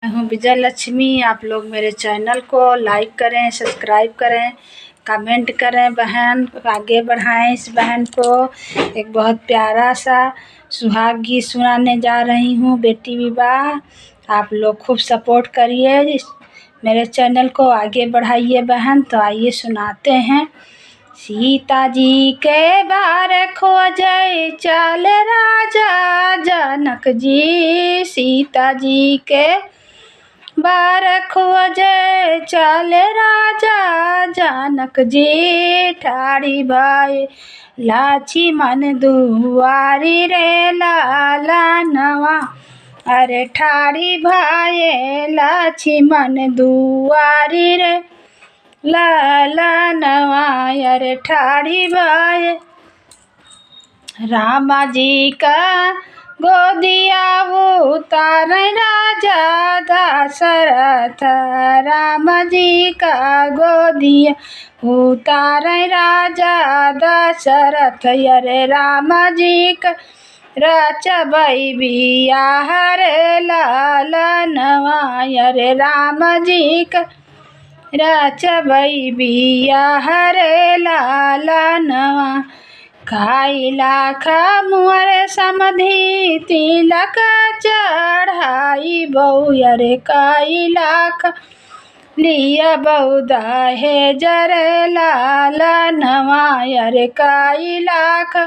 मैं हूँ विजय लक्ष्मी। आप लोग मेरे चैनल को लाइक करें, सब्सक्राइब करें, कमेंट करें। बहन आगे बढ़ाएं इस बहन को। एक बहुत प्यारा सा सुहाग गीत सुनाने जा रही हूँ, बेटी विवाह। आप लोग खूब सपोर्ट करिए, मेरे चैनल को आगे बढ़ाइए बहन। तो आइए सुनाते हैं। सीता जी के बार खोजै चल राजा जनक जी, सीता जी के बार खोजे चल राजा जनक जी। ठाड़ी भाई लाछी मन दुआरी रे लाला नवा, अरे ठाड़ी भाई लाछी मन दुआरी रे लाला नवा, अरे ठाड़ी भाई। रामा जी का गोदिया उतार राजा दशरथ, रामा जी का गोदिया उतार राजा दशरथ, अरे रामा जी का रचबै बियाह रे लाला नवा, अरे रामा जी का रचबै बियाह रे लाला नवा। खाइला खा मुअर समधि तिलक चढ़ाई बऊ, अरे खाइला खा लिया बऊ दहेज रे लाला नवा, अरे खाइला खा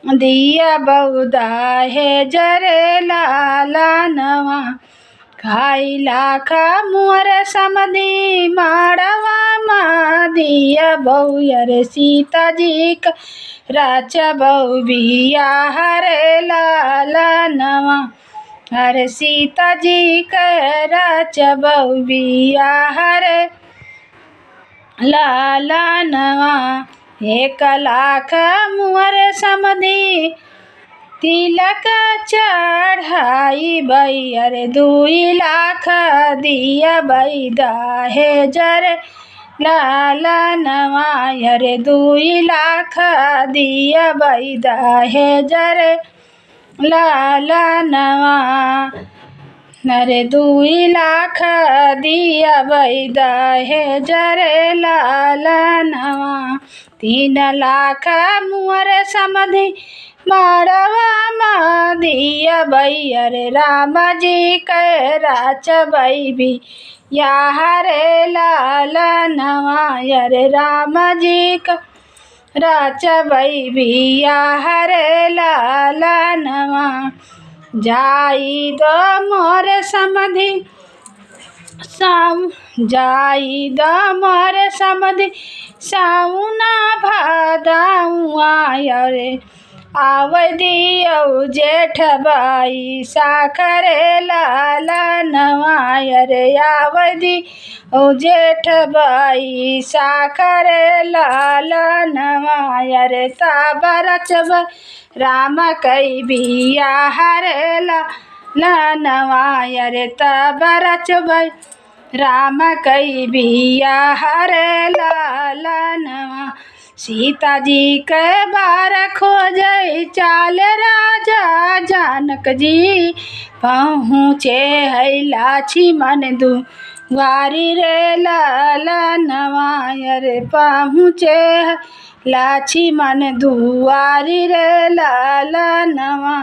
दिया बऊ दहेज रे लाला नवा। खाइला खा मुअर समधि माड़वा मा दिया बऊ, अरे सीता जी का रचबऊ बियाह रे लाला नवा, अरे सीता जी का रचबऊ बियाह रे लाला नवा। 1 लाख मुअर समधि तिलक चढ़ाई बई, अरे 2 लाख दिया बई दहेज रे लाला नवा, अरे 2 लाख दिया बई दहेज रे लाला नवा, अरे 2 लाख दिया बई दहेज रे लाला नवा। 3 लाख मुअर समधि माड़वा मा दिया बई, अरे रामा जी के रचबै बियाह रे लाला नवा, अरे रामा जी का रचबै बियाह रे लाला नवा। जाई द मोर समधि जाई द मोर समधि साउना भादउआ, अरे आवै दियौ जेठ बाई साखरे लाला नवा, अरे आवै दियौ जेठ बाई साखरे लाला नवा, अरे तब रचबै राम कई बियाह रे लाला नवा, अरे तब रचबै राम कई बियाह रे लाला नवा। सीता जी के बार खोजै चल राजा जनक जी, पहुँचे है लाछी मन दुआरी रे लाला नवा, अरे पहुँचे है लाछी मन दुआरी रे लाला नवा।